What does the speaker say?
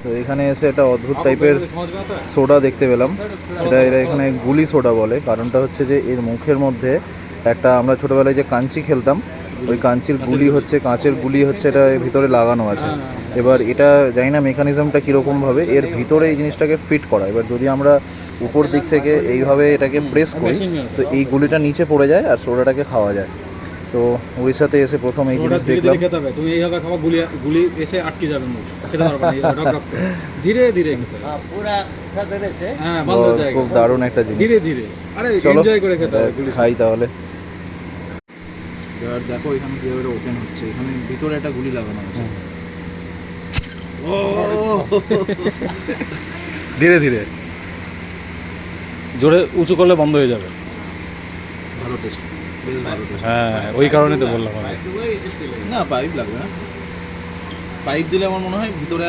তো এখানে এসে একটা অদ্ভুত টাইপের সোডা দেখতে পেলাম। এরা এখানে গুলি সোডা বলে। কারণটা হচ্ছে যে এর মুখের মধ্যে একটা, আমরা ছোটোবেলায় যে কাঞ্চি খেলতাম, ওই কাঞ্চির গুলি হচ্ছে, কাঁচের গুলি হচ্ছে, এটা ভিতরে লাগানো আছে। এবার এটা জানি না মেকানিজমটা কীরকমভাবে এর ভিতরে এই জিনিসটাকে ফিট করা। এবার যদি আমরা উপর দিক থেকে এইভাবে এটাকে প্রেস করি, তো এই গুলিটা নিচে পড়ে যায় আর সোডাটাকে খাওয়া যায়। তো উড়িষ্যাতে এসে প্রথম এই জিনিস দেখলাম। তুমি এইভাবে খাওয়া, গুলি গুলি এসে আটকে যাবে মুখ, ধীরে ধীরে খুব দারুণ একটা জিনিস। ধীরে ধীরে, আরে এনজয় করে খেতে হবে। খাই তাহলে। এবার দেখো এখানে কিভাবে ওপেন হচ্ছে, এখানে ভিতরে একটা গুলি লাগানো আছে। ও ধীরে ধীরে, জোরে উঁচু করলে বন্ধ হয়ে যাবে। ভালো টেস্ট, বেশ ভালো টেস্ট। হ্যাঁ, ওই কারণেই তো বললাম। না পাইপ লাগবে না, পাইপ দিলে আমার মনে হয় ভিতরে